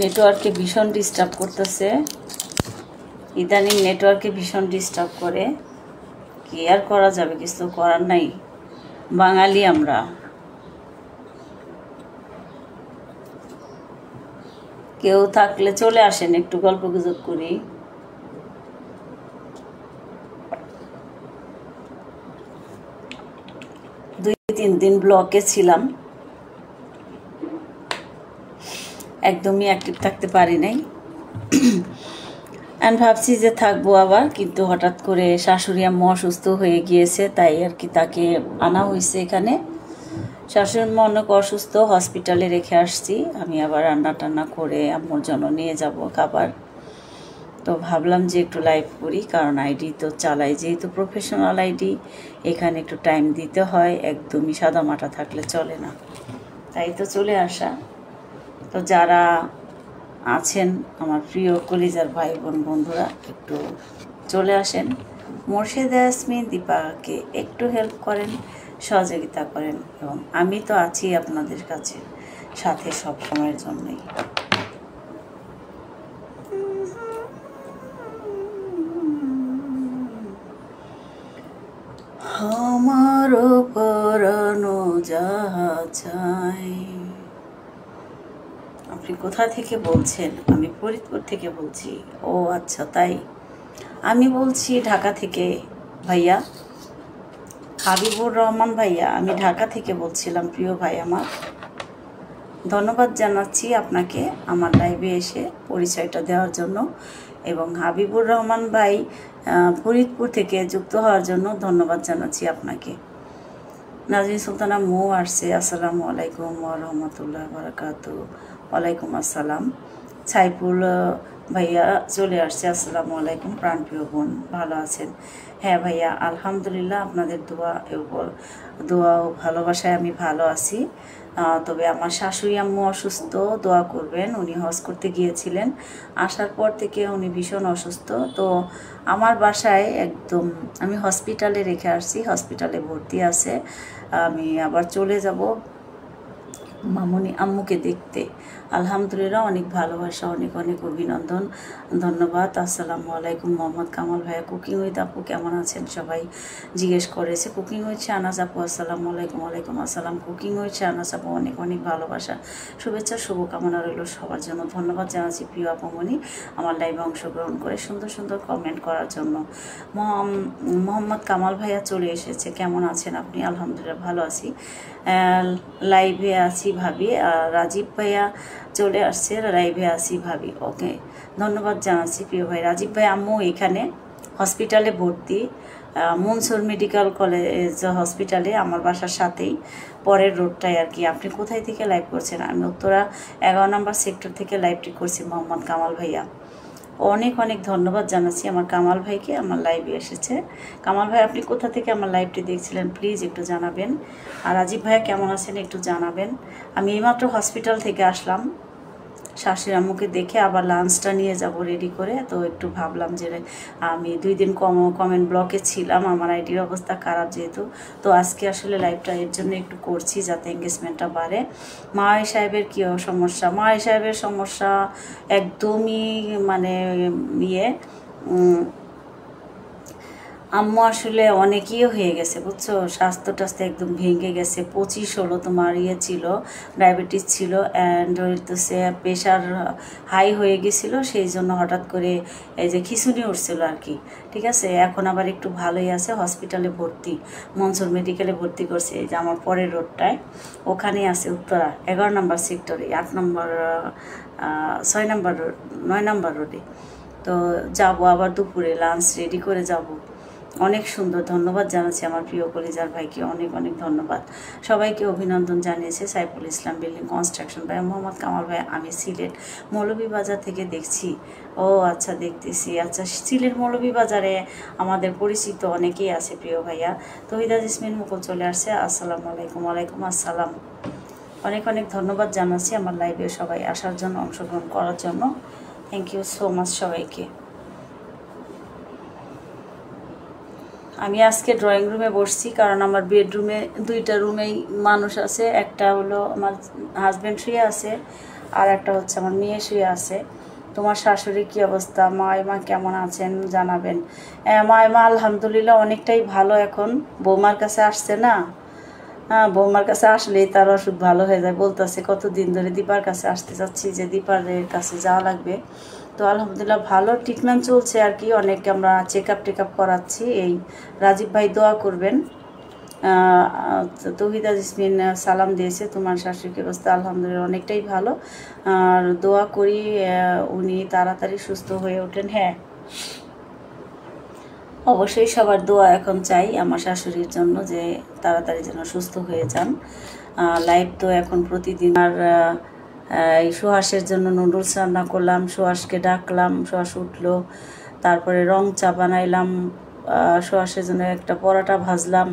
নেটওয়ার্কে ভীষণ ডিস্টার্ব করতেছে, ইদানিং নেটওয়ার্কে ভীষণ ডিস্টার্ব করে। কি আর করা যাবে, কিছু করার নাই, বাঙালি আমরা। কেউ থাকলে চলে আসেন, একটু গল্প গুজব করি। দুই তিন দিন ব্লকে ছিলাম, একদমই অ্যাক্টিভ থাকতে পারি নাই। অ্যান্ড ভাবছি যে থাকবো আবার, কিন্তু হঠাৎ করে শাশুড়ি আম্মু অসুস্থ হয়ে গিয়েছে, তাই আর কি তাকে আনা হয়েছে এখানে। শাশুড়ি আম্মু অনেক অসুস্থ, হসপিটালে রেখে আসছি। আমি আবার রান্না টান্না করে আম্মুর জন্য নিয়ে যাব খাবার। তো ভাবলাম যে একটু লাইভ করি, কারণ আইডি তো চালাই, যেহেতু প্রফেশনাল আইডি, এখানে একটু টাইম দিতে হয়, একদমই সাদা মাটা থাকলে চলে না, তাই তো চলে আসা। তো যারা আছেন আমার প্রিয় কলিজার ভাই বোন বন্ধুরা, একটু চলে আসেন, মোর্শেদ ইয়াসমিন দীপাকে একটু হেল্প করেন, সহযোগিতা করেন, এবং আমি তো আছি আপনাদের কাছে সাথে সব সময়ের জন্যই। আমারও পরানো যাহা চাই। আপনি কোথা থেকে বলছেন? আমি ফরিদপুর থেকে বলছি। ও আচ্ছা, তাই। আমি বলছি ঢাকা থেকে ভাইয়া, হাবিবুর রহমান ভাইয়া, আমি ঢাকা থেকে বলছিলাম প্রিয় ভাই আমার। ধন্যবাদ জানাচ্ছি আপনাকে আমার লাইভে এসে পরিচয়টা দেওয়ার জন্য, এবং হাবিবুর রহমান ভাই ফরিদপুর থেকে যুক্ত হওয়ার জন্য ধন্যবাদ জানাচ্ছি আপনাকে। নাজরিন সুলতানা মো আসছে, আসসালামু আলাইকুম ওয়া রাহমাতুল্লাহি ওয়া বারাকাতুহু। ওয়ালাইকুম আসসালাম। সাইফুল ভাইয়া চলে আসছে, আসসালামু আলাইকুম। প্রাণপ্রিয় বোন, ভালো আছেন? হ্যাঁ ভাইয়া, আলহামদুলিল্লাহ, আপনাদের দোয়া ও ভালোবাসায় আমি ভালো আছি। তবে আমার শাশুড়ি আম্মু অসুস্থ, দোয়া করবেন। উনি হজ করতে গিয়েছিলেন, আসার পর থেকে উনি ভীষণ অসুস্থ। তো আমার বাসায় একদম আমি হসপিটালে রেখে আসছি, হসপিটালে ভর্তি আছে। আমি আবার চলে যাব মামুনি আম্মুকে দেখতে। আলহামদুলিল্লাহ, অনেক ভালোবাসা, অনেক অনেক অভিনন্দন, ধন্যবাদ। আসসালামু আলাইকুম। মোহাম্মদ কামাল ভাইয়া, কুকিং উইথ আপু কেমন আছেন? সবাই জিজ্ঞেস করেছে। কুকিং উইথ শাহনাজ আপু, আসসালামু আলাইকুম। ওয়ালাইকুম আসসালাম। কুকিং উইথ শাহনাজ আপু, অনেক অনেক ভালোবাসা, শুভেচ্ছা, শুভকামনা রইল সবার জন্য। ধন্যবাদ জানাচ্ছি প্রিয় আপুমণি আমার লাইভে অংশগ্রহণ করে সুন্দর সুন্দর কমেন্ট করার জন্য। মোহাম্মদ কামাল ভাইয়া চলে এসেছে, কেমন আছেন আপনি? আলহামদুলিল্লাহ ভালো আছি, লাইভে আছি ভাবি। রাজীব ভাইয়া চলে আসছে, লাইভে আছি ভাবি। ওকে, ধন্যবাদ জানাচ্ছি প্রিয় ভাই। রাজীব ভাই আম্মু এখানে হসপিটালে ভর্তি, মনসুর মেডিকেল কলেজ হসপিটালে, আমার বাসার সাথেই, পরের রোডটায় আর কি। আপনি কোথায় থেকে লাইভ করছেন? আমি উত্তরা 11 নম্বর সেক্টর থেকে লাইভটি করছি মোহাম্মদ কামাল ভাইয়া। অনেক অনেক ধন্যবাদ জানাচ্ছি আমার কামাল ভাইকে, আমার লাইভে এসেছে। কামাল ভাই, আপনি কোথা থেকে আমার লাইভটি দেখছিলেন প্লিজ একটু জানাবেন। আর রাজীব ভাইয়া কেমন আছেন একটু জানাবেন। আমি এইমাত্র হসপিটাল থেকে আসলাম, শাশুড়ি আম্মুকে দেখে আবার লাঞ্চটা নিয়ে যাব রেডি করে। তো একটু ভাবলাম যে আমি 2 দিন কমেন্ট ব্লকে ছিলাম, আমার আইডির অবস্থা খারাপ যেহেতু, তো আজকে আসলে লাইভটা এর জন্য একটু করছি যাতে এঙ্গেজমেন্টটা বাড়ে। মাই সাহেবের কী সমস্যা? মাই সাহেবের সমস্যা একদমই মানে আম্মু আসলে অনেকই হয়ে গেছে বুঝছো, স্বাস্থ্য টাস্থ্য একদম ভেঙে গেছে। 25 হলো, তোমার ছিল, ডায়াবেটিস ছিল, অ্যান্ড হইতেছে প্রেশার হাই হয়ে গেছিলো, সেই জন্য হঠাৎ করে এই যে খিঁচুনি উঠছিল আর কি। ঠিক আছে, এখন আবার একটু ভালোই আছে, হসপিটালে ভর্তি, মনসুর মেডিকেলে ভর্তি করছে। এই যে আমার পরের রোডটায় ওখানেই আছে, উত্তরা 11 নম্বর সেক্টরে, 8 নম্বর 6 নম্বর 9 নম্বর রোডে। তো যাব আবার দুপুরে লাঞ্চ রেডি করে যাব। অনেক সুন্দর, ধন্যবাদ জানাচ্ছি আমার প্রিয় কলিজার ভাইকে, অনেক অনেক ধন্যবাদ। সবাইকে অভিনন্দন জানিয়েছে সাইফুল ইসলাম বিল্ডিং কনস্ট্রাকশন ভাই, মোহাম্মদ কামাল ভাই, আমি সিলেট মৌলভীবাজার থেকে দেখছি। ও আচ্ছা, দেখতেছি। আচ্ছা, সিলেট মৌলভীবাজারে আমাদের পরিচিত অনেকেই আছে প্রিয় ভাইয়া। তহিদা জেসমিন মুকুল চলে আসছে, আসসালামু আলাইকুম। ওয়ালাইকুম আসসালাম। অনেক অনেক ধন্যবাদ জানাচ্ছি আমার লাইভে সবাই আসার জন্য, অংশগ্রহণ করার জন্য। থ্যাংক ইউ সো মাচ সবাইকে। আমি আজকে ড্রয়িং রুমে বসছি, কারণ আমার বেডরুমে 2টা রুমেই মানুষ আছে। একটা হলো আমার হাজব্যান্ড শুয়ে আছে, আর একটা হচ্ছে আমার মেয়ে শুয়ে আছে। তোমার শাশুড়ি কি অবস্থা, মা কেমন আছেন জানাবেন। মা আলহামদুলিল্লাহ অনেকটাই ভালো। এখন বৌমার কাছে আসছে না, হ্যাঁ বৌমার কাছে আসলেই তার অসুখ ভালো হয়ে যায়। বলতেছে কতদিন ধরে দীপার কাছে আসতে চাচ্ছি, যে দীপারের কাছে যাওয়া লাগবে। তো আলহামদুলিল্লাহ ভালো ট্রিটমেন্ট চলছে আর কি, অনেক আমরা চেক আপ করাচ্ছি। এই রাজীব ভাই দোয়া করবেন। তৌহিদা জেসমিন সালাম দিয়েছে, তোমার শাশুড়ির অবস্থা আলহামদুলিল্লাহ অনেকটাই ভালো, আর দোয়া করি উনি তাড়াতাড়ি সুস্থ হয়ে ওঠেন। হ্যাঁ অবশ্যই সবার দোয়া এখন চাই আমার শাশুড়ির জন্য, যে তাড়াতাড়ি যেন সুস্থ হয়ে যান। লাইভ তো এখন প্রতিদিন। আর এই সুহাসের জন্য নুডলস রান্না করলাম, সুহাসকে ডাকলাম, সুহাস উঠলো। তারপরে রং চা বানাইলাম, সুহাসের জন্য একটা পরোটা ভাজলাম।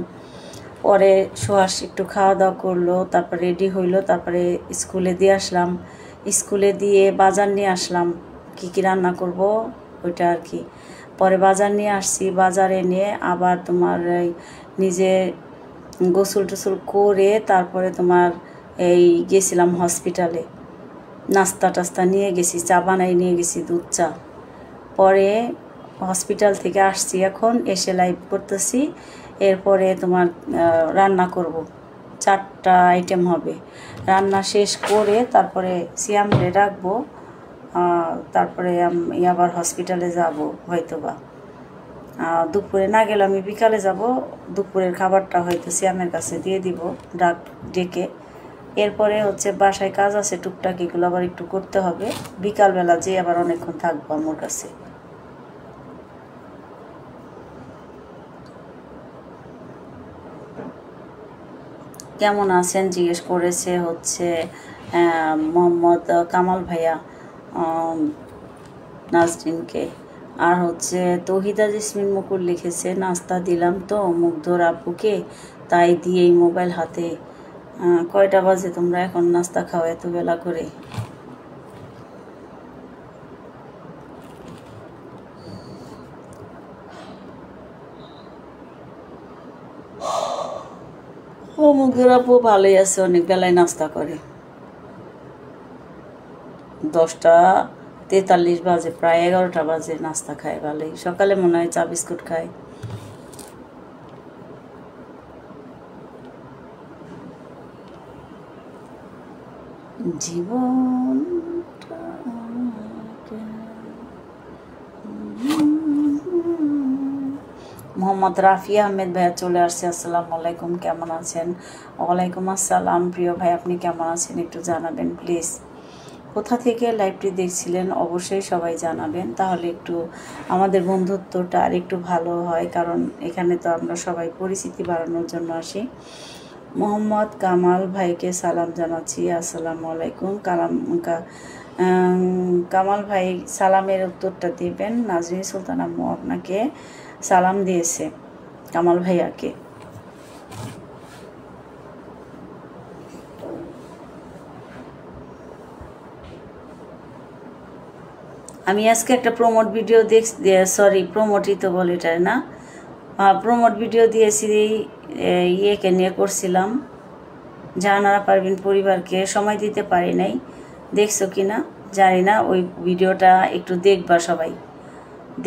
পরে সুহাস একটু খাওয়া দাওয়া করলো, তারপর রেডি হইলো, তারপরে স্কুলে দিয়ে আসলাম। স্কুলে দিয়ে বাজার নিয়ে আসলাম, কি রান্না করব ওইটা আর কি। পরে বাজার নিয়ে আসছি, বাজারে নিয়ে আবার তোমার নিজে গোসল টোসল করে তারপরে তোমার এই গেছিলাম হসপিটালে, নাস্তা টাস্তা নিয়ে গেছি, চা বানাই নিয়ে গেছি, দুধ চা। পরে হসপিটাল থেকে আসছি, এখন এসে লাইভ করতেছি। এরপরে তোমার রান্না করব, 4টা আইটেম হবে। রান্না শেষ করে তারপরে সিয়ামরে রাখবো, তারপরে আমি আবার হসপিটালে যাব হয়তোবা। দুপুরে না গেলে আমি বিকালে যাব, দুপুরের খাবারটা হয়তো সিয়ামের কাছে দিয়ে দিব ডেকে। এরপরে হচ্ছে বাসায় কাজ আছে টুকটাক, এগুলো আবার একটু করতে হবে। বিকালবেলা যে আবার অনেকক্ষণ থাকবো আমার কাছে। কেমন আছেন জিজ্ঞেস করেছে হচ্ছে মোহাম্মদ কামাল ভাইয়া নাজরিনকে। আর হচ্ছে তৌহিদা জেসমিন মুকুল লিখেছে, নাস্তা দিলাম তো মুগ্ধর আপুকে, তাই দিয়েই মোবাইল হাতে। কয়টা বাজে তোমরা এখন নাস্তা খাও এত বেলা করে? ও মুগ্ধর আপু ভালোই আছে, অনেক বেলায় নাস্তা করে। 10টা 43 বাজে, প্রায় 11টা বাজে নাস্তা খায় ভালোই। সকালে মনে হয় চা বিস্কুট খায়। জীবন মোহাম্মদ রাফি আহমেদ ভাইয়া চলে আসছে, আসসালামু আলাইকুম, কেমন আছেন? ওয়ালাইকুম আসসালাম প্রিয় ভাই, আপনি কেমন আছেন একটু জানাবেন প্লিজ। কোথা থেকে লাইভটি দেখছিলেন অবশ্যই সবাই জানাবেন, তাহলে একটু আমাদের বন্ধুত্বটা আর একটু ভালো হয়, কারণ এখানে তো আমরা সবাই পরিচিতি বাড়ানোর জন্য আসি। মোহাম্মদ কামাল ভাইকে সালাম জানাচ্ছি, আসসালামু আলাইকুম। কামাল ভাই সালামের উত্তরটা দিবেন। নাজরিন সুলতান আম্মু আপনাকে সালাম দিয়েছে কামাল ভাইয়াকে। আমি আজকে একটা প্রমোট ভিডিও প্রমোটই তো বলে এটা না, প্রমোট ভিডিও দিয়েছি, ইয়েকে নিয়ে করছিলাম, জাহানারা পারভিন পরিবারকে সময় দিতে পারি নাই, দেখছো কি না জানি না। ওই ভিডিওটা একটু দেখবা সবাই,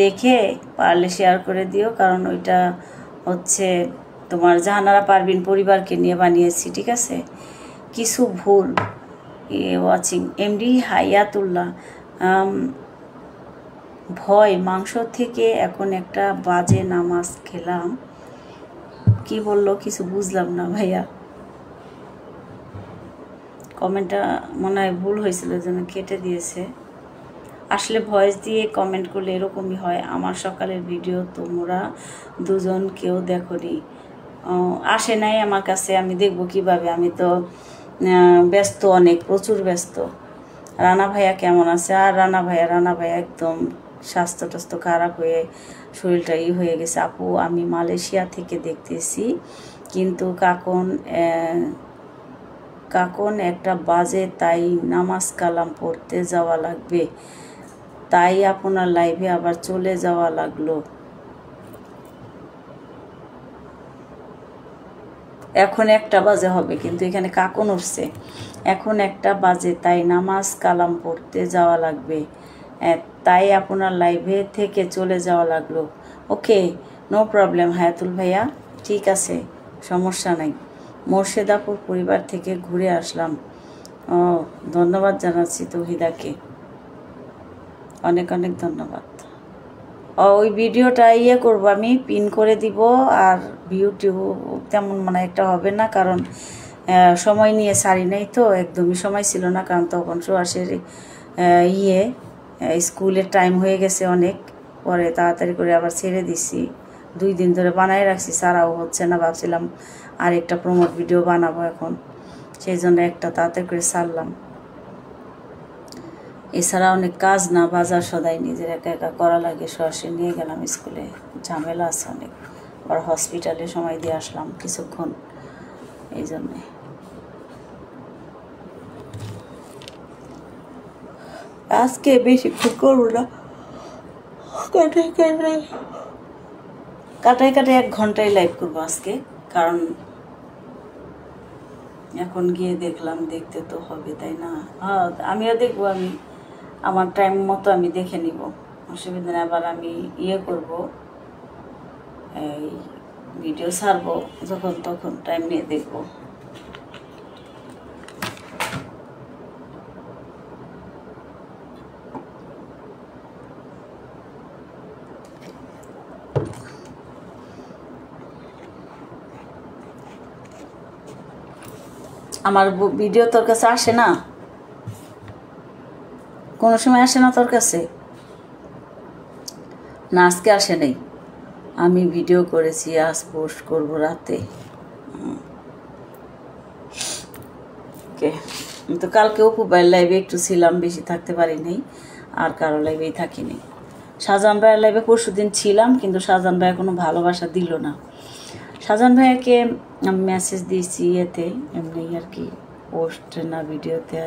দেখে পারলে শেয়ার করে দিও, কারণ ওইটা হচ্ছে তোমার জাহানারা পারভিন পরিবারকে নিয়ে বানিয়েছি, ঠিক আছে? কিছু ভুল ওয়াচিং এমডি হায়াতুল্লাহ ভয় মাংস থেকে এখন একটা বাজে নামাজ খেলাম। কি বললো কিছু বুঝলাম না ভাইয়া, কমেন্টটা মনে হয় ভুল হয়েছিল, যেন কেটে দিয়েছে। আসলে ভয়েস দিয়ে কমেন্ট করলে এরকমই হয়। আমার সকালের ভিডিও তোমরা দুজন কেউ দেখোনি, আসে নাই আমার কাছে, আমি দেখবো কিভাবে, আমি তো ব্যস্ত, অনেক প্রচুর ব্যস্ত। রানা ভাইয়া কেমন আছে? আর রানা ভাইয়া একদম স্বাস্থ্য টাস্থ্য খারাপ হয়ে শরীরটা হয়ে গেছে। আপু আমি মালয়েশিয়া থেকে দেখতেছি, কিন্তু কাকন একটা বাজে, তাই নামাজ কালাম পড়তে যাওয়া লাগবে, তাই আপনার লাইভে আবার চলে যাওয়া লাগলো। এখন 1টা বাজে হবে, কিন্তু এখানে কাকন উঠছে। এখন 1টা বাজে, তাই নামাজ কালাম পড়তে যাওয়া লাগবে, তাই আপনার লাইভে থেকে চলে যাওয়া লাগলো। ওকে, নো প্রবলেম হায়াতুল ভাইয়া, ঠিক আছে, সমস্যা নাই। মোর্শেদাপুর পরিবার থেকে ঘুরে আসলাম। ও, ধন্যবাদ জানাচ্ছি তৌহিদাকে, অনেক অনেক ধন্যবাদ। ওই ভিডিওটা করব, আমি পিন করে দিব। আর ইউটিউব তেমন মানে একটা হবে না, কারণ সময় নিয়ে সারি নাই তো, একদমই সময় ছিল না, কারণ তখন সোয়াশের স্কুলের টাইম হয়ে গেছে অনেক, পরে তাড়াতাড়ি করে আবার ছেড়ে দিছি। 2 দিন ধরে বানাই রাখছি, সারাও হচ্ছে না, ভাবছিলাম আর একটা প্রমোট ভিডিও বানাবো এখন, সেই জন্য একটা তাড়াতাড়ি করে ছাড়লাম। এছাড়া অনেক কাজ না, বাজার সদাই নিজের একা একা করা লাগে। সরাসরি নিয়ে গেলাম স্কুলে, ঝামেলা আছে অনেক, আর হসপিটালে সময় দিয়ে আসলাম কিছুক্ষণ, এই জন্যে। আজকে বেশিক্ষণ করবো না, কাটাই 1 ঘন্টায় লাইভ করবো আজকে, কারণ এখন গিয়ে দেখলাম, দেখতে তো হবে তাই না? হ্যাঁ, আমিও দেখবো, আমি আমার টাইম মতো আমি দেখে নিব, অসুবিধা নেই। আবার আমি করব, এই ভিডিও ছাড়বো যখন তখন টাইম নিয়ে দেখব। আমার ভিডিও তোর কাছে আসে না, কোনো সময় আসে না তোর কাছে? না, আজকে আসে নাই। আমি ভিডিও করেছি, আজ পোস্ট করব রাতে। ওকে, তো কালকে অপুবাইয়ের লাইভে একটু ছিলাম, বেশি থাকতে পারি নাই, আর কারো লাইভেই থাকিনি। শাহজাহান ভাইয়ের লাইভে পরশুদিন ছিলাম, কিন্তু শাহজাহান ভাইয়া কোনো ভালোবাসা দিল না। শাহজাহান ভাইয়াকে আমি মেসেজ দিয়েছি এমনি আর কি, পোস্টে না ভিডিওতে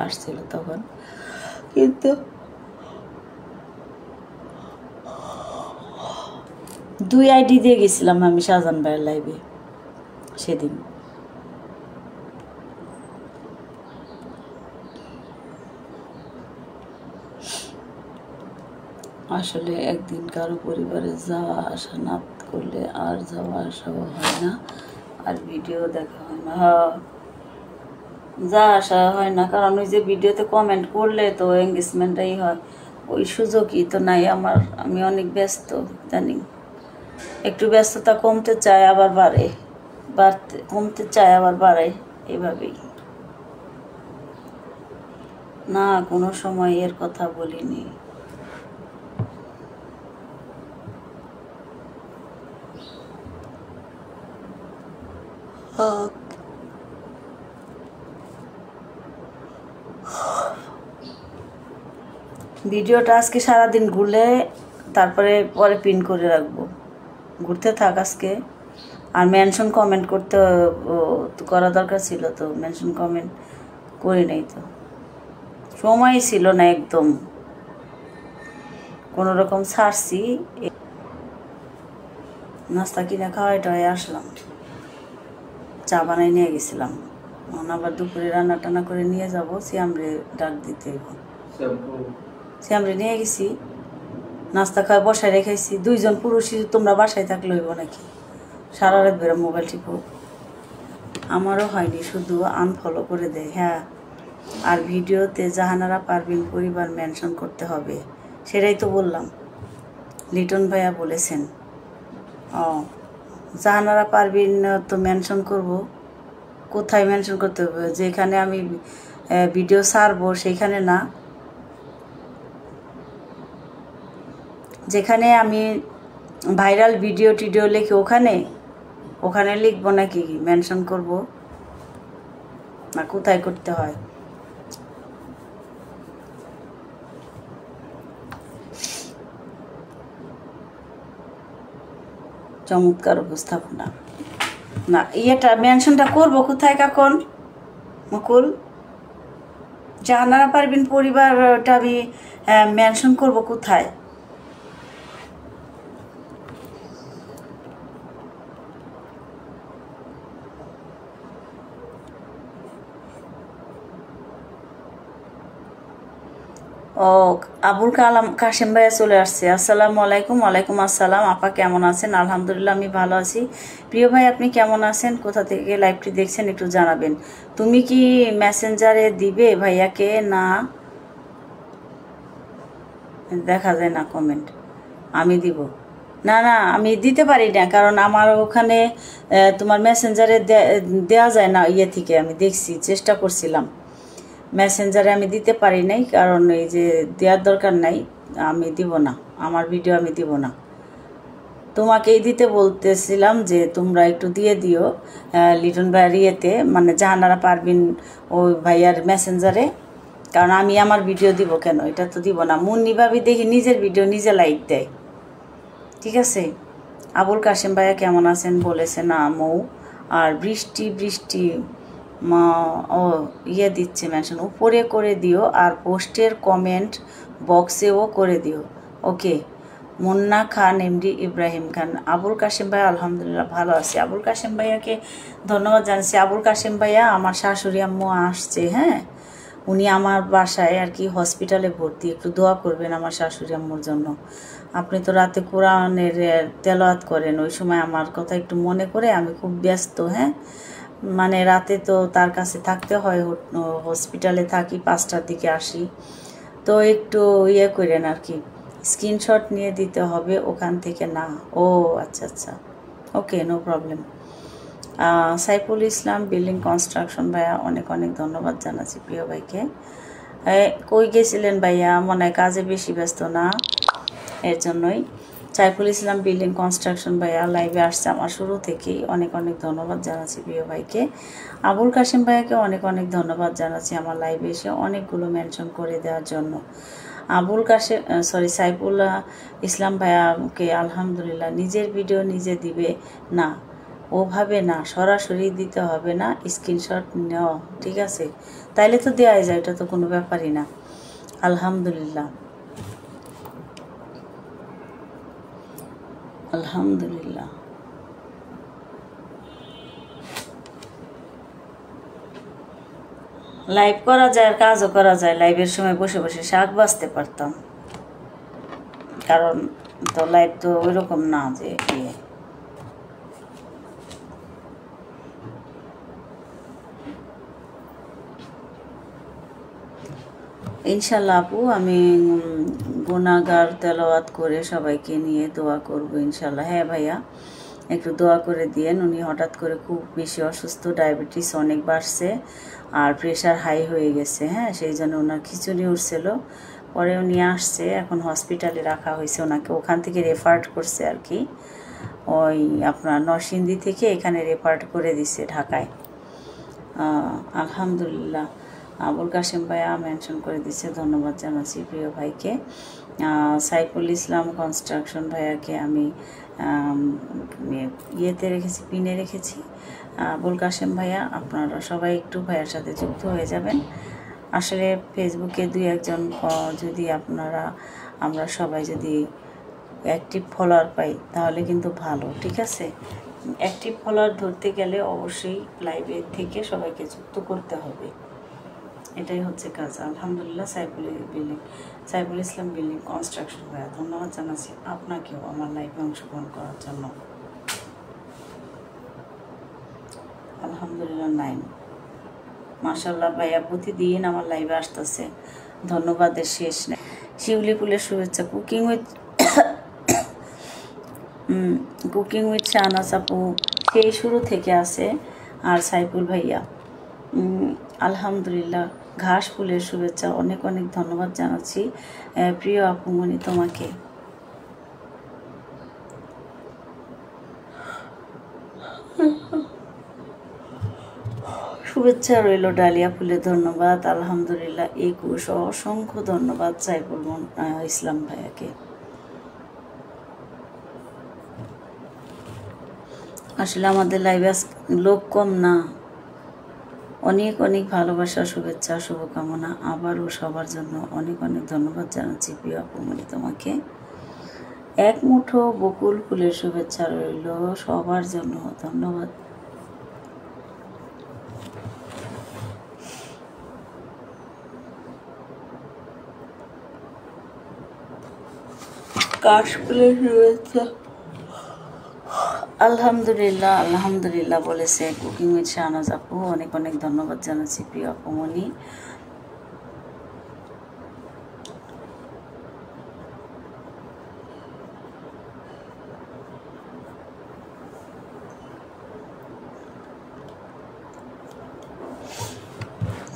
আসছিল তখন, কিন্তু 2 আইডি দিয়ে গেছিলাম আমি শাহজাহান ভাইয়ের লাইভে সেদিন। আসলে একদিন কারো পরিবারে যাওয়া আসা না করলে আর যাওয়া আসাও হয় না, আর ভিডিও দেখা হয় না। যা আসা হয় না, কারণ ওই যে ভিডিওতে কমেন্ট করলে তো এঙ্গেজমেন্টটাই হয়, ওই সুযোগই তো নাই আমার। আমি অনেক ব্যস্ত, জানি। একটু ব্যস্ততা কমতে চায় আবার বাড়ে, কমতে চায় আবার বাড়ে, এভাবেই। না, কোনো সময় এর কথা বলিনি। ভিডিওটা আজকে সারাদিন ঘুরলে তারপরে পরে পিন করে রাখবো, ঘুরতে থাক আজকে। আর মেনশন কমেন্ট করতে করা দরকার ছিল, তো মেনশন কমেন্ট করি নাই, তো সময় ছিল না একদম, কোনো রকম ছাড়ছি। নাস্তা কিনে খাওয়াই টাওয়াই আসলাম, চা বানাই নিয়ে গেছিলাম, আবার দুপুরে রান্না টান্না করে নিয়ে যাবো। সিয়ামরে ডাক দিতে, সিয়ামরে নিয়ে গেছি, নাস্তা খাওয়া বসায় রেখেছি। 2 জন পুরুষই তোমরা বাসায় থাকলে হইব নাকি? সারা রাত বেরো মোবাইল টিপো। আমারও হয়নি, শুধু আনফলো করে দেয়। হ্যাঁ, আর ভিডিওতে জাহানারা পারভিন পরিবার মেনশন করতে হবে, সেটাই তো বললাম, লিটন ভাইয়া বলেছেন। ও, জাহানারা পারভিন তো মেনশন করব, কোথায় মেনশন করতে হবে? যেখানে আমি ভিডিও ছাড়বো সেইখানে না, যেখানে আমি ভাইরাল ভিডিও টিডিও লিখি ওখানে লিখবো নাকি মেনশন করব, না কোথায় করতে হয়? চমৎকার উপস্থাপনা। না, মেনশনটা করবো কোথায় কাকন মুকুল? জাহানারা পারভিন পরিবারটা আমি মেনশন করব কোথায়? ও আবুল কালাম কাশেম ভাইয়া চলে আসছে। আসসালামু আলাইকুম। ওয়ালাইকুম আসসালাম। আপা কেমন আছেন? আলহামদুলিল্লাহ আমি ভালো আছি। প্রিয় ভাই আপনি কেমন আছেন? কোথা থেকে লাইভটি দেখছেন একটু জানাবেন। তুমি কি মেসেঞ্জারে দিবে ভাইয়াকে? না দেখা যায় না কমেন্ট। আমি দিব না, না আমি দিতে পারি না, কারণ আমার ওখানে তোমার মেসেঞ্জারে দেওয়া যায় না। ইয়ে থেকে আমি দেখছি, চেষ্টা করছিলাম, মেসেঞ্জারে আমি দিতে পারি নাই, কারণ এই যে দেওয়ার দরকার নাই, আমি দিব না, আমার ভিডিও আমি দিব না। তোমাকেই দিতে বলতেছিলাম যে তোমরা একটু দিয়ে দিও লিটন ভাইয়ার ইয়েতে, মানে জাহানারা পারবিন ওই ভাইয়ার মেসেঞ্জারে, কারণ আমি আমার ভিডিও দিব কেন? এটা তো দিব না। মুন্নি ভাবি দেখি নিজের ভিডিও নিজে লাইক দেয়। ঠিক আছে। আবুল কাশেম ভাইয়া কেমন আছেন বলেছে না মৌ। আর বৃষ্টি বৃষ্টি ও ইয়ে দিচ্ছে মেনশন, উপরে করে দিও আর পোস্টের কমেন্ট বক্সেও করে দিও। ওকে। মুন্না খান এমডি ইব্রাহিম খান। আবুল কাশেম ভাইয়া আলহামদুলিল্লাহ ভালো আছে। আবুল কাশেম ভাইয়াকে ধন্যবাদ জানাচ্ছি। আবুল কাশেম ভাইয়া আমার শাশুড়ি আম্মু আসছে, হ্যাঁ, উনি আমার বাসায় আর কি হসপিটালে ভর্তি, একটু দোয়া করবেন আমার শাশুড়ি আম্মুর জন্য। আপনি তো রাতে কোরআনের তেলাওয়াত করেন, ওই সময় আমার কথা একটু মনে করে, আমি খুব ব্যস্ত, হ্যাঁ, মানে রাতে তো তার কাছে থাকতে হয়, হসপিটালে থাকি, 5টার দিকে আসি, তো একটু ইয়ে করেন আর কি, স্ক্রিনশট নিয়ে দিতে হবে ওখান থেকে। না ও আচ্ছা আচ্ছা, ওকে, no problem. Saiful Islam building construction ভাইয়া অনেক অনেক ধন্যবাদ জানাচ্ছি প্রিয় ভাইকে। কই গেছিলেন ভাইয়া? মনে হয় কাজে বেশি ব্যস্ত না, এর জন্যই। সাইফুল ইসলাম বিল্ডিং কনস্ট্রাকশন ভাইয়া লাইভে আসছে আমার শুরু থেকেই, অনেক অনেক ধন্যবাদ জানাচ্ছি প্রিয় ভাইকে। আবুল কাশেম ভাইয়াকে অনেক অনেক ধন্যবাদ জানাচ্ছি আমার লাইভে এসে অনেকগুলো মেনশন করে দেওয়ার জন্য। আবুল কাশেম সাইফুল ইসলাম ভাইয়াকে আলহামদুলিল্লাহ নিজের ভিডিও নিজে দিবে না, ওভাবে না, সরাসরি দিতে হবে না, স্ক্রিনশট নেওয়া, ঠিক আছে, তাইলে তো দেওয়াই যায়, এটা তো কোনো ব্যাপারই না। আলহামদুলিল্লাহ আলহামদুলিল্লাহ। লাইভ করা যায় আর কাজও করা যায়, লাইভের সময় বসে বসে শাক বাজতে পারতাম, কারণ তো লাইভ তো ওই রকম না যে ইয়ে। ইনশাল্লাহ আপু, আমি গুনাহগার তেলাওয়াত করে সবাইকে নিয়ে দোয়া করব ইনশাল্লাহ। হ্যাঁ ভাইয়া, একটু দোয়া করে দিয়েন। উনি হঠাৎ করে খুব বেশি অসুস্থ, ডায়াবেটিস অনেক বাড়ছে আর প্রেশার হাই হয়ে গেছে, হ্যাঁ, সেই জন্য ওনার খিচুড়ি উঠছিল, পরে উনি আসছে, এখন হসপিটালে রাখা হয়েছে, ওনাকে ওখান থেকে রেফার্ড করছে আর কি, ওই আপনার নরসিংদী থেকে এখানে রেফার্ড করে দিছে ঢাকায়। আলহামদুলিল্লাহ। আবুল কাশেম ভাইয়া মেনশন করে দিচ্ছে, ধন্যবাদ জানাচ্ছি প্রিয় ভাইকে। সাইফুল ইসলাম কনস্ট্রাকশন ভাইয়াকে আমি ইয়েতে রেখেছি, পিনে রেখেছি। আবুল কাশেম ভাইয়া আপনারা সবাই একটু ভাইয়ার সাথে যুক্ত হয়ে যাবেন। আসলে ফেসবুকে 2-1 যদি আমরা সবাই যদি অ্যাক্টিভ ফলোয়ার পাই তাহলে কিন্তু ভালো, ঠিক আছে। অ্যাক্টিভ ফলোয়ার ধরতে গেলে অবশ্যই লাইভে থেকে সবাইকে যুক্ত করতে হবে, এটাই হচ্ছে কাজ। আলহামদুলিল্লাহ। সাইফুল ইসলাম বিল্ডিং কনস্ট্রাকশন ভাইয়া ধন্যবাদ জানাচ্ছি আপনাকেও আমার লাইভে অংশগ্রহণ করার জন্য। আলহামদুলিল্লাহ 9। মাশাআল্লাহ ভাইয়া প্রতিদিন আমার লাইভে আসতেছে, ধন্যবাদের শেষ নেই। শিউলি ফুলের শুভেচ্ছা। কুকিং উইথ শাহনাজ আপু সেই শুরু থেকে আছে, আর সাইফুল ভাইয়া আলহামদুলিল্লাহ। ঘাস ফুলের শুভেচ্ছা, অনেক অনেক ধন্যবাদ জানাচ্ছি প্রিয় আপুমণি তোমাকে। শুভেচ্ছা রইল ডালিয়া ফুলের, ধন্যবাদ। আলহামদুলিল্লাহ 21, অসংখ্য ধন্যবাদ সাইফুল ইসলাম ভাইয়াকে। আসলে আমাদের লাইভে লোক কম না, অনেক অনেক ভালোবাসা, শুভেচ্ছা, শুভকামনা আবারও সবার জন্য অনেক অনেক ধন্যবাদ জানাচ্ছি প্রিয় আপুমণি তোমাকে। এক মুঠো বকুল ফুলের শুভেচ্ছা রইল সবার জন্য, ধন্যবাদ। কাশফুলের শুভেচ্ছা। আলহামদুলিল্লাহ আলহামদুলিল্লাহ বলেছে কুকিং উইথ শাহনাজ আপু, অনেক অনেক ধন্যবাদ জানাচ্ছি প্রিয় আপুমণি।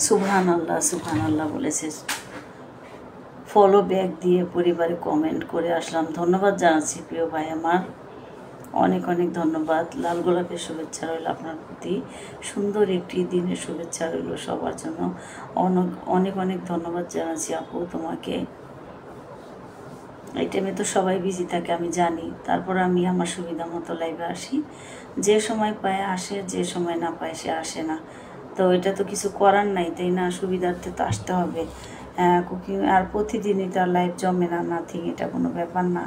সুবহানাল্লাহ বলেছে, ফলো ব্যাক দিয়ে পরিবারে কমেন্ট করে আসলাম। ধন্যবাদ জানাচ্ছি প্রিয় ভাই আমার, অনেক অনেক ধন্যবাদ। লাল গোলাপের শুভেচ্ছা রইল আপনার প্রতি, সুন্দর একটি দিনের শুভেচ্ছা রইল সবার জন্য। অনেক অনেক ধন্যবাদ জানাচ্ছি আপু তোমাকে। এই টাইমে তো সবাই বিজি থাকে আমি জানি, তারপর আমি আমার সুবিধা মতো লাইভে আসি। যে সময় পায় আসে, যে সময় না পায় সে আসে না, তো এটা তো কিছু করার নাই, তাই না? সুবিধার্থে তো আসতে হবে। কুকিং আর প্রতিদিনই তো আর লাইভ জমে না, নাথিং, এটা কোনো ব্যাপার না।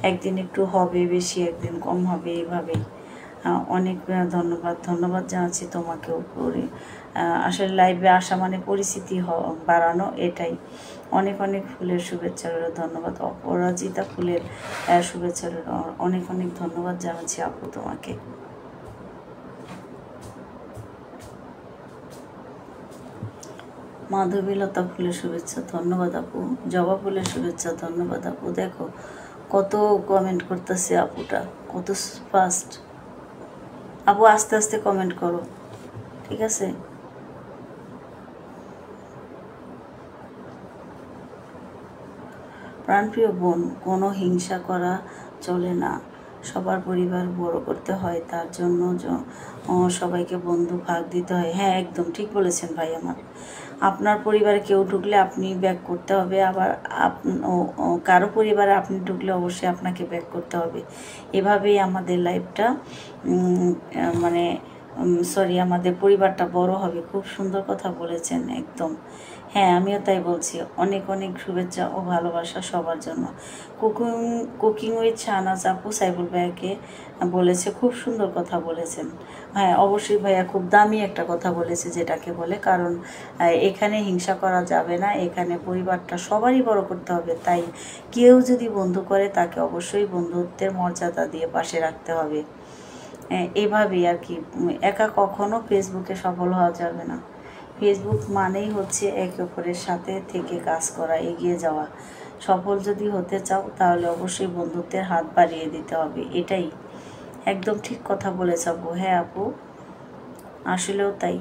একদিন একটু হবে বেশি, একদিন কম হবে, এইভাবেই। অনেক ধন্যবাদ জানাচ্ছি তোমাকেও। আসলে লাইভে আসা মানে পরিচিতি বাড়ানো, এটাই। অনেক অনেক ফুলের শুভেচ্ছা রইল, ধন্যবাদ। অপরাজিতা ফুলের শুভেচ্ছা রইল, অনেক অনেক ধন্যবাদ জানাচ্ছি আপু তোমাকে। মাধবীলতা ফুলের শুভেচ্ছা, ধন্যবাদ আপু। জবা ফুলের শুভেচ্ছা, ধন্যবাদ আপু। দেখো কত কমেন্ট করতেছে আপুটা, কত ফাস্ট। আপু আস্তে আস্তে কমেন্ট করো, ঠিক আছে? প্রাণপ্রিয় বোন, কোনো হিংসা করা চলে না, সবার পরিবার বড় করতে হয়, তার জন্য সবাইকে বন্ধু ভাগ দিতে হয়। হ্যাঁ, একদম ঠিক বলেছেন ভাই আমার। আপনার পরিবারে কেউ ঢুকলে আপনি ব্যাক করতে হবে, আবার কারো পরিবারে আপনি ঢুকলে অবশ্যই আপনাকে ব্যাক করতে হবে। এভাবেই আমাদের লাইফটা মানে আমাদের পরিবারটা বড় হবে। খুব সুন্দর কথা বলেছেন, একদম। হ্যাঁ, আমিও তাই বলছি। অনেক অনেক শুভেচ্ছা ও ভালোবাসা সবার জন্য। কুকিং উইথ শাহনাজ আপু সাইফুল ভাইয়াকে বলেছে, খুব সুন্দর কথা বলেছেন। হ্যাঁ, অবশ্যই ভাইয়া খুব দামি একটা কথা বলেছে, যেটাকে বলে, কারণ এখানে হিংসা করা যাবে না, এখানে পরিবারটা সবারই বড় করতে হবে। তাই কেউ যদি বন্ধু করে তাকে অবশ্যই বন্ধুত্বের মর্যাদা দিয়ে পাশে রাখতে হবে। এভাবেই আর কি। একা কখনো ফেসবুকে সফল হওয়া যাবে না। ফেসবুক মানেই হচ্ছে একে অপরের সাথে থেকে কাজ করা, এগিয়ে যাওয়া। সফল যদি হতে চাও তাহলে অবশ্যই বন্ধুত্বের হাত বাড়িয়ে দিতে হবে, এটাই। একদম ঠিক কথা বলেছ আপু। হ্যাঁ আপু, আসলেও তাই।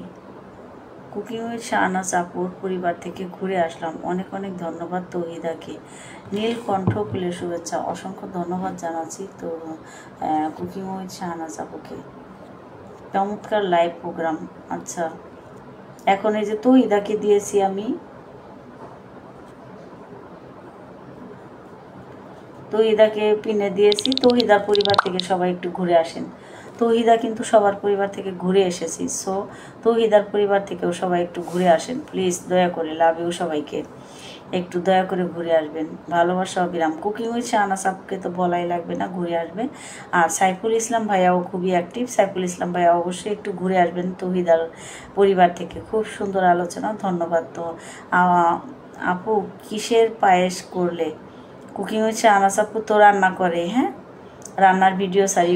কুকিং উইথ শাহনাজ আপুর পরিবার থেকে ঘুরে আসলাম, অনেক অনেক ধন্যবাদ তৌহিদাকে। নীলকণ্ঠ ফুলের শুভেচ্ছা, অসংখ্য ধন্যবাদ জানাচ্ছি তো কুকিং উইথ শাহনাজ আপুকে। চমৎকার লাইভ প্রোগ্রাম। আচ্ছা, এখন এই যে তৌহিদাকে দিয়েছি আমি, তৌহিদাকে পিনে দিয়েছি। তৌহিদার পরিবার থেকে সবাই একটু ঘুরে আসেন। তৌহিদা কিন্তু সবার পরিবার থেকে ঘুরে এসেছি, সো তৌহিদার পরিবার থেকেও সবাই একটু ঘুরে আসেন প্লিজ, দয়া করে। লাভ ইউ সবাইকে, একটু দয়া করে ঘুরে আসবেন। ভালোবাসা অবিরাম। কুকিং উইথ শাহনাজ আপুকে তো বলাই লাগবে না, ঘুরে আসবে। আর সাইফুল ইসলাম ভাইয়াও খুবই অ্যাক্টিভ, সাইফুল ইসলাম ভাইয়া অবশ্যই একটু ঘুরে আসবেন তৌহিদার পরিবার থেকে। খুব সুন্দর আলোচনা, ধন্যবাদ। তো আপু কিসের পায়েস করলে? কুকিং উইথ শাহনাজ আপু তো রান্না করে, হ্যাঁ, রান্নার ভিডিও স্যার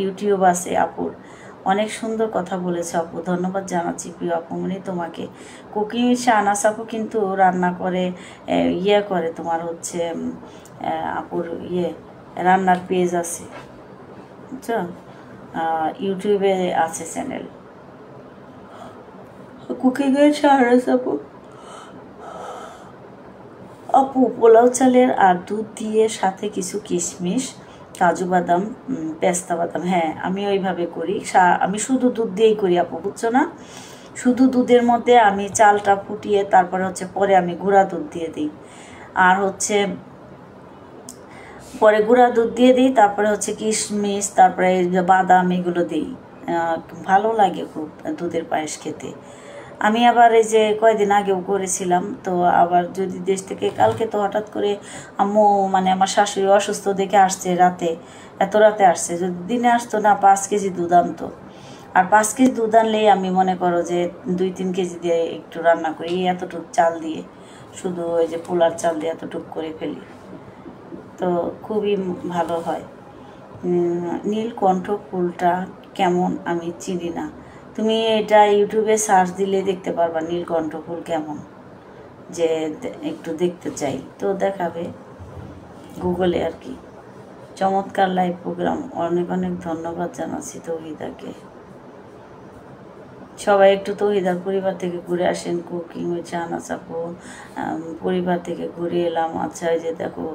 ইউটিউব আছে আপুর। অনেক সুন্দর কথা বলেছে আপু, ধন্যবাদ জানাচ্ছি প্রিয় আপুমনি তোমাকে। কুকিং উইথ শাহনাজ আপু কিন্তু রান্না করে, করে তোমার হচ্ছে আপুর রান্নার পেজ আছে, বুঝছো? ইউটিউবে আছে চ্যানেল কুকিং উইথ শাহনাজ আপু। আপু পোলাও চালের আর দুধ দিয়ে সাথে কিছু কিশমিশ, কাজু বাদাম, পেস্তা বাদাম। হ্যাঁ, আমি ওইভাবে করি। আমি শুধু দুধ দিয়েই করি আপু, বুঝছো না? শুধু দুধের মধ্যে আমি চালটা ফুটিয়ে তারপরে হচ্ছে পরে আমি গুঁড়া দুধ দিয়ে দিই, আর হচ্ছে পরে গুঁড়া দুধ দিয়ে দিই, তারপরে হচ্ছে কিশমিশ, তারপরে বাদাম, এগুলো দিই। ভালো লাগে খুব দুধের পায়েস খেতে। আমি আবার এই যে কয়েকদিন আগেও করেছিলাম, তো আবার যদি দেশ থেকে, কালকে তো হঠাৎ করে আম্মু মানে আমার শাশুড়ি অসুস্থ দেখে আসছে রাতে, এত রাতে আসছে। যদি দিনে আসতো না 5 কেজি দুধ আনতো, আর 5 কেজি দুধ আনলেই আমি মনে করো যে 2-3 কেজি দিয়ে একটু রান্না করি, এতটুকু চাল দিয়ে, শুধু ওই যে পোলার চাল দিয়ে এতটুকু করে ফেলি। তো খুবই ভালো হয়। নীলকণ্ঠ ফুলটা কেমন আমি চিনি না, তুমি এটা ইউটিউবে সার্চ দিলে দেখতে পারবা নীলকণ্ঠ ফুল কেমন, যে একটু দেখতে চাই তো দেখাবে গুগলে আর কি। চমৎকার লাইভ প্রোগ্রাম, অনেক অনেক ধন্যবাদ জানাচ্ছি তৌহিদাকে। সবাই একটু তৌহিদার পরিবার থেকে ঘুরে আসেন, কুকিং উইথ শাহনাজ আপু পরিবার থেকে ঘুরে এলাম। আচ্ছা, এই যে দেখো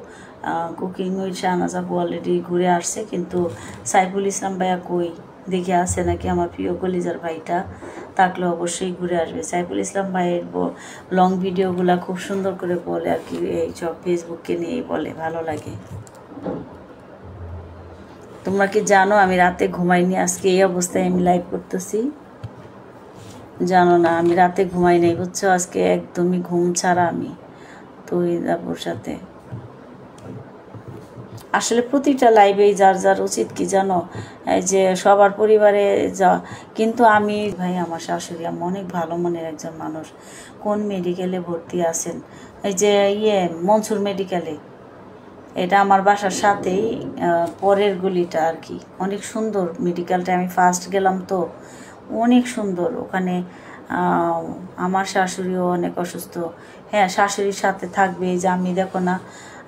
কুকিং উইথ শাহনাজ আপু অলরেডি ঘুরে আসছে, কিন্তু সাইফুল ইসলাম ভাইয়া কই দেখে আসে নাকি আমার প্রিয় কলিজার ভাইটা, থাকলে অবশ্যই ঘুরে আসবে। সাইফুল ইসলাম ভাইয়ের লং ভিডিওগুলো খুব সুন্দর করে বলে আর কি, এই সব ফেসবুককে নিয়েই বলে, ভালো লাগে। তোমরা কি জানো আমি রাতে ঘুমাইনি, আজকে এই অবস্থায় আমি লাইভ করতেছি? জানো না, আমি রাতে ঘুমাই নাই বুঝছো, আজকে একদমই ঘুম ছাড়া আমি তৌহিদাপুর সাথে। আসলে প্রতিটা লাইভেই যার যার উচিত কি জানো, এই যে সবার পরিবারে যা, কিন্তু আমি ভাই আমার শাশুড়ি আম্মা অনেক ভালো মনের একজন মানুষ। কোন মেডিকেলে ভর্তি আছেন? এই যে মনসুর মেডিকেলে, এটা আমার বাসার সাথেই, পরের গলিটা আর কি। অনেক সুন্দর মেডিকেলটা, আমি ফার্স্ট গেলাম তো, অনেক সুন্দর ওখানে। আমার শাশুড়িও অনেক অসুস্থ, হ্যাঁ শাশুড়ির সাথে থাকবে। যে আমি দেখো না,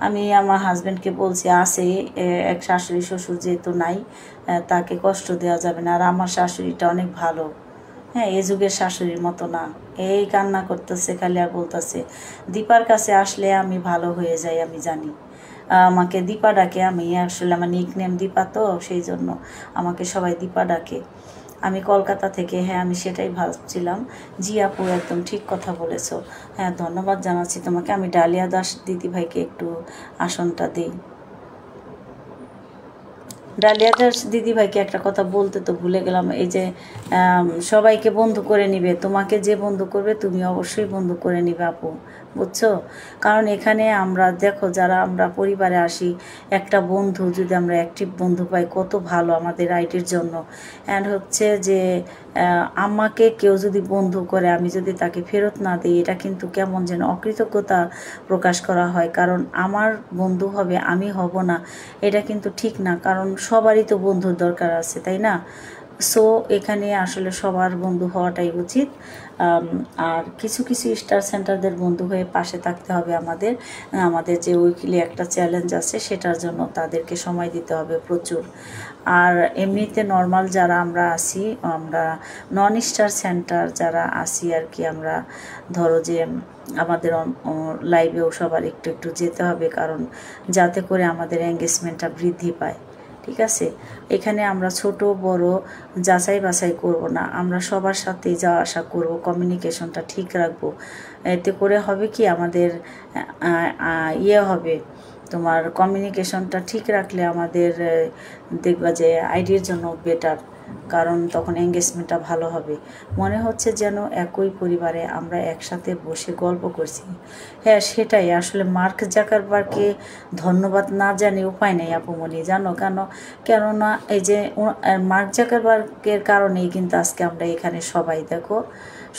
আমি আমার হাজব্যান্ডকে বলছি আছে এক শাশুড়ি শ্বশুর যেহেতু নাই, তাকে কষ্ট দেওয়া যাবে না। আর আমার শাশুড়িটা অনেক ভালো, হ্যাঁ এ যুগের শাশুড়ির মতো না। এই কান্না করতেছে খালি আর বলতেছে দীপার কাছে আসলে আমি ভালো হয়ে যাই, আমি জানি। আমাকে দীপা ডাকে, আমি আসলে আমার নিকনেম দীপা তো সেই জন্য আমাকে সবাই দীপা ডাকে। আমি কলকাতা থেকে, হ্যাঁ আমি সেটাই ভাবছিলাম। জি আপু একদম ঠিক কথা বলেছো, হ্যাঁ ধন্যবাদ জানাচ্ছি তোমাকে। আমি ডালিয়া দাস দিদিভাইকে একটু আসনটা দিই। ডালিয়া দাস দিদিভাইকে একটা কথা বলতে তো ভুলে গেলাম, এই যে সবাইকে বন্ধু করে নিবে, তোমাকে যে বন্ধু করবে তুমি অবশ্যই বন্ধু করে নিবে আপু, বুঝছো? কারণ এখানে আমরা দেখো যারা আমরা পরিবারে আসি, একটা বন্ধু যদি আমরা অ্যাক্টিভ বন্ধু পাই কত ভালো আমাদের আইডির জন্য। অ্যান্ড হচ্ছে যে আমাকে কেউ যদি বন্ধু করে আমি যদি তাকে ফেরত না দিই, এটা কিন্তু কেমন যেন অকৃতজ্ঞতা প্রকাশ করা হয়। কারণ আমার বন্ধু হবে আমি হব না, এটা কিন্তু ঠিক না। কারণ সবারই তো বন্ধুর দরকার আছে, তাই না? সো এখানে আসলে সবার বন্ধু হওয়াটাই উচিত। আর কিছু কিছু স্টার সেন্টারদের বন্ধু হয়ে পাশে থাকতে হবে আমাদের। আমাদের যে উইকলি একটা চ্যালেঞ্জ আছে সেটার জন্য তাদেরকে সময় দিতে হবে প্রচুর। আর এমনিতে নর্মাল যারা আমরা আসি, আমরা নন স্টার সেন্টার যারা আসি আর কি, আমরা ধরো যে আমাদের লাইভেও সবার একটু একটু যেতে হবে, কারণ যাতে করে আমাদের এঙ্গেজমেন্টটা বৃদ্ধি পায়, ঠিক আছে? এখানে আমরা ছোট বড় যাচাই বাছাই করব না, আমরা সবার সাথেই যাওয়া আসা করব, কমিউনিকেশনটা ঠিক রাখবো। এতে করে হবে কি আমাদের হবে, তোমার কমিউনিকেশনটা ঠিক রাখলে আমাদের দেখবা যে আইডির জন্য বেটার, কারণ তখন এঙ্গেজমেন্টটা ভালো হবে। মনে হচ্ছে যেন একই পরিবারে আমরা একসাথে বসে গল্প করছি। হ্যাঁ সেটাই আসলে। মার্ক জাকারবার্গকে ধন্যবাদ না জানি উপায় নেই আপুমনি, জানো কেননা এই যে মার্ক জাকারবার্গের কারণেই কিন্তু আজকে আমরা এখানে সবাই দেখো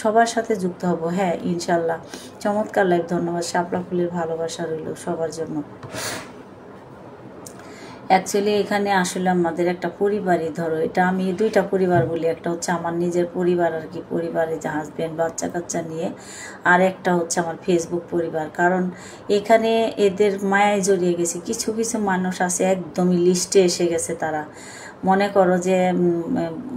সবার সাথে যুক্ত হব। হ্যাঁ ইনশাল্লাহ। চমৎকার লাইভ, ধন্যবাদ। শাপলা ফুলের ভালোবাসা রইল সবার জন্য। অ্যাকচুয়ালি এখানে আসলে আমাদের একটা পরিবারই, ধরো এটা আমি দুইটা পরিবার বলি, একটা হচ্ছে আমার নিজের পরিবার আর কি, পরিবারে যে হাজব্যান্ড বাচ্চা কাচ্চা নিয়ে, আর একটা হচ্ছে আমার ফেসবুক পরিবার। কারণ এখানে এদের মায়ায় জড়িয়ে গেছে। কিছু কিছু মানুষ আছে একদমই লিস্টে এসে গেছে, তারা মনে করো যে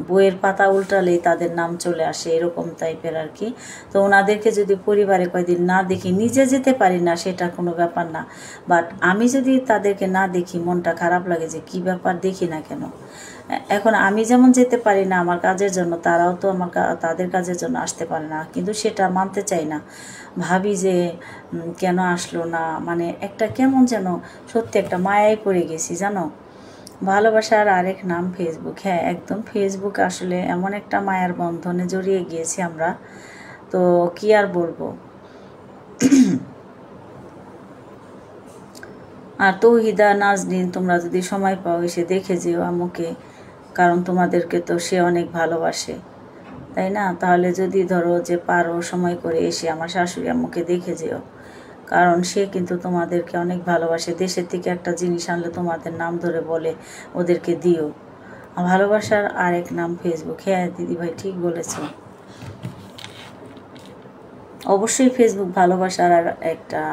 বইয়ের পাতা উল্টালেই তাদের নাম চলে আসে, এরকম টাইপের আর কি। তো ওনাদেরকে যদি পরিবারে কয়দিন না দেখি, নিজে যেতে পারি না সেটা কোনো ব্যাপার না, বাট আমি যদি তাদেরকে না দেখি মনটা খারাপ লাগে যে কি ব্যাপার দেখি না কেন। এখন আমি যেমন যেতে পারি না আমার কাজের জন্য, তারাও তো আমার তাদের কাজের জন্য আসতে পারে না, কিন্তু সেটা মানতে চাই না। ভাবি যে কেন আসলো না, মানে একটা কেমন যেন সত্যি একটা মায়ায় পড়ে গেছি জানো। ভালোবাসার আরেক নাম ফেসবুক, হ্যাঁ একদম। ফেসবুক আসলে এমন একটা মায়ার বন্ধনে জড়িয়ে গিয়েছি আমরা, তো কি আর বলবো। আর তৌহিদা নাজনীন, তোমরা যদি সময় পাও এসে দেখে যেও আম্মুকে, কারণ তোমাদেরকে তো সে অনেক ভালোবাসে, তাই না? তাহলে যদি ধরো যে পারো সময় করে এসে আমার শাশুড়ি আম্মুকে দেখে যেও, কারণ সে কিন্তু তোমাদেরকে অনেক ভালোবাসে। দেশের থেকে একটা জিনিস আনলে তোমাদের নাম ধরে বলে ওদেরকে দিও। ভালোবাসার আরেক নাম ফেসবুক। হ্যাঁ দিদিভাই ঠিক বলেছ, অবশ্যই ফেসবুক ভালোবাসার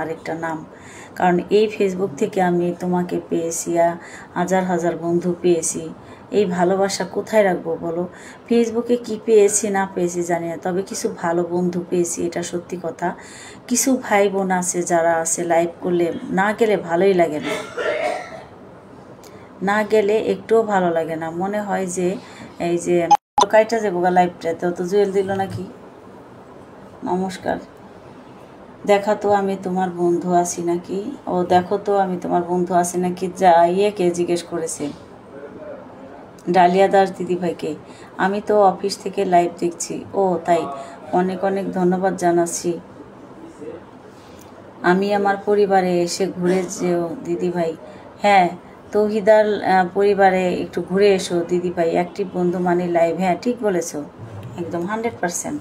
আরেকটা নাম। কারণ এই ফেসবুক থেকে আমি তোমাকে পেয়েছি, হাজার হাজার বন্ধু পেয়েছি। এই ভালোবাসা কোথায় রাখবো বলো? ফেসবুকে কি পেয়েছি না পেয়েছি জানি না, তবে কিছু ভালো বন্ধু পেয়েছি, এটা সত্যি কথা। কিছু ভাই বোন আছে যারা আছে লাইভ করলে না গেলে ভালোই লাগে না, না গেলে একটুও ভালো লাগে না। মনে হয় যে এই যে কাইটা যাবো লাইভটাতে, তো জুয়েল দিল নাকি? নমস্কার, দেখা তো আমি তোমার বন্ধু আছি নাকি? ও দেখো তো আমি তোমার বন্ধু আছি নাকি, যা কে জিজ্ঞেস করেছে ডালিয়া দাস দিদিভাইকে। আমি তো অফিস থেকে লাইভ দেখছি। ও তাই, অনেক অনেক ধন্যবাদ জানাচ্ছি। আমি আমার পরিবারে এসে ঘুরে যেও দিদিভাই। হ্যাঁ, তৌহিদার পরিবারে একটু ঘুরে এসো দিদিভাই। অ্যাক্টিভ বন্ধু মানে লাইভ। হ্যাঁ ঠিক বলেছো, একদম 100%।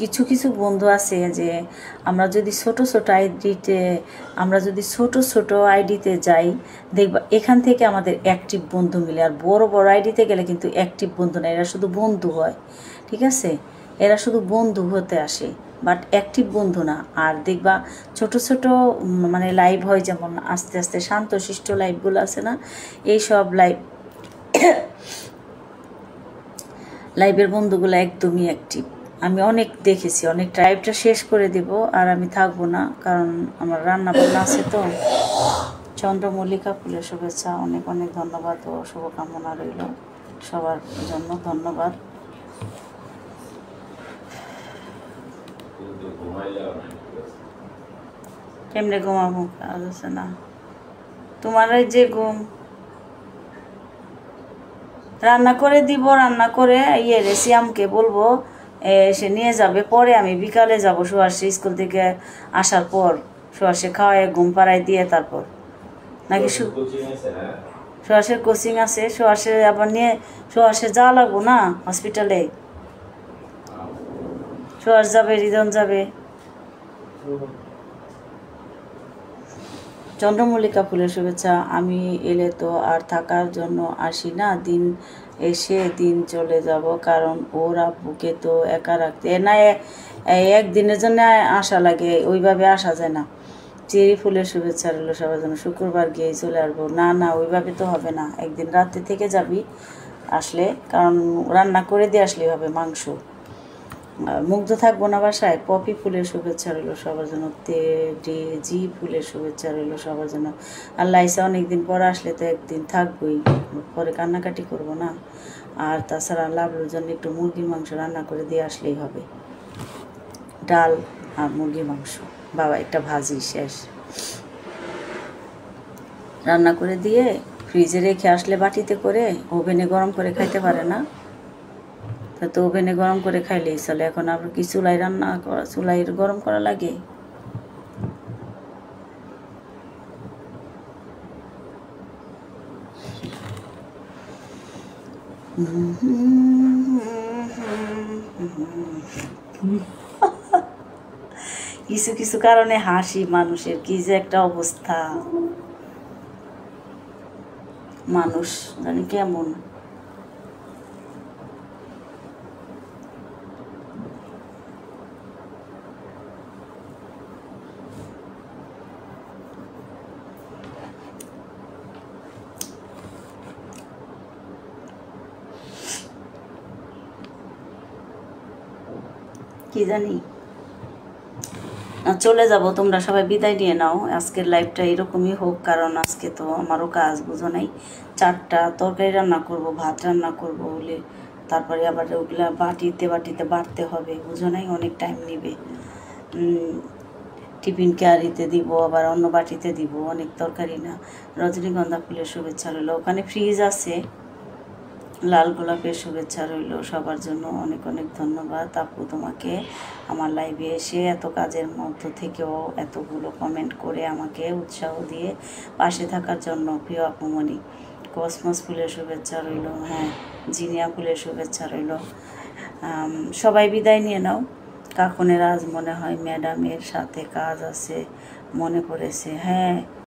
কিছু কিছু বন্ধু আছে যে আমরা যদি ছোট ছোট আইডিতে যাই, দেখবা এখান থেকে আমাদের অ্যাক্টিভ বন্ধু মিলে। আর বড় বড় আইডিতে গেলে কিন্তু অ্যাক্টিভ বন্ধু না, এরা শুধু বন্ধু হয়, ঠিক আছে? এরা শুধু বন্ধু হতে আসে, বাট অ্যাক্টিভ বন্ধু না। আর দেখবা ছোট ছোট মানে লাইভ হয়, যেমন আস্তে আস্তে শান্তশিষ্ট লাইভগুলো আছে না, এই সব লাইভের বন্ধুগুলো একদমই অ্যাক্টিভ। আমি অনেক দেখেছি, অনেক লাইভটা শেষ করে দেব আর আমি থাকবো না, কারণ আমার রান্না বান্না আছে। তো চন্দ্রমল্লিকা ফুলের শুভেচ্ছা, অনেক অনেক ধন্যবাদ ও শুভকামনা রইল সবার জন্য। ধন্যবাদ। কেমনে ঘুমাবো? কাজ আছে না তোমার? যে ঘুম রান্না করে দিব, রান্না করে সিয়ামকে বলবো সে নিয়ে যাবে। পরে আমি বিকালে যাব সুহাসে স্কুল থেকে আসার পর, সুহাসে খাওয়ায় ঘুম পাড়ায় দিয়ে তারপর নাকি সুহাসের কোচিং আছে। সুহাসে আবার নিয়ে সুহাসে যাওয়া লাগবো না হসপিটালে। সুহাস যাবে, রিদন যাবে। চন্দ্রমল্লিকা ফুলের শুভেচ্ছা। আমি এলে তো আর থাকার জন্য আসি না, দিন এসে দিন চলে যাব, কারণ ওর আব্বুকে তো একা রাখতে না। একদিনের জন্য আসা লাগে, ওইভাবে আসা যায় না। চেরি ফুলের শুভেচ্ছা রইল সবার জন্য। শুক্রবার গিয়ে চলে আসবো। না না, ওইভাবে তো হবে না, একদিন রাত্রে থেকে যাবি আসলে, কারণ রান্না করে দিয়ে আসলেই হবে মাংস। মুগ্ধ থাকবো না বাসায়। পপি ফুলের শুভেচ্ছা রইল সবার জন্য। জি ফুলের শুভেচ্ছা রইল সবার জন্য। আল্লাহ ইসা অনেকদিন পর আসলে তো একদিন থাকবোই, পরে কান্নাকাটি করব না। আর তাছাড়া লাভলুর জন্য একটু মুরগির মাংস রান্না করে দিয়ে আসলেই হবে, ডাল আর মুরগির মাংস, বাবা একটা ভাজি, শেষ। রান্না করে দিয়ে ফ্রিজে রেখে আসলে বাটিতে করে, ওভেনে গরম করে খাইতে পারে না, তো ওভেনে গরম করে খাইলেই চলে। এখন আবার কি চুলায় রান্না করা, চুলাই গরম করা লাগে? কিছু কিছু কারণে হাসি মানুষের, কি যে একটা অবস্থা, মানুষ জানি কেমন। কি জানি, চলে যাব, তোমরা সবাই বিদায় নিয়ে নাও। আজকের লাইভটা এরকমই হোক, কারণ আজকে তো আমারও কাজ বুঝো নাই। 4টা তরকারি রান্না করব, ভাত রান্না করব বলে, তারপরে আবার ওগুলা বাটিতে বাটতে হবে, বুঝো নাই, অনেক টাইম নেবে। টিফিন ক্যারিতে দিব, আবার অন্য বাটিতে দিব, অনেক তরকারি না। রজনীগন্ধা ফুলের শুভেচ্ছা রইল। ওখানে ফ্রিজ আছে। লাল গোলাপের শুভেচ্ছা রইল সবার জন্য, অনেক অনেক ধন্যবাদ আপু তোমাকে। আমার লাইভে এসে এত কাজের মধ্য থেকেও এতগুলো কমেন্ট করে আমাকে উৎসাহ দিয়ে পাশে থাকার জন্য, প্রিয় আপুমণি। কসমস ফুলের শুভেচ্ছা রইল। হ্যাঁ, জিনিয়া ফুলের শুভেচ্ছা রইল। সবাই বিদায় নিয়ে নাও, কাকুনের আজ মনে হয় ম্যাডামের সাথে কাজ আছে, মনে পড়েছে। হ্যাঁ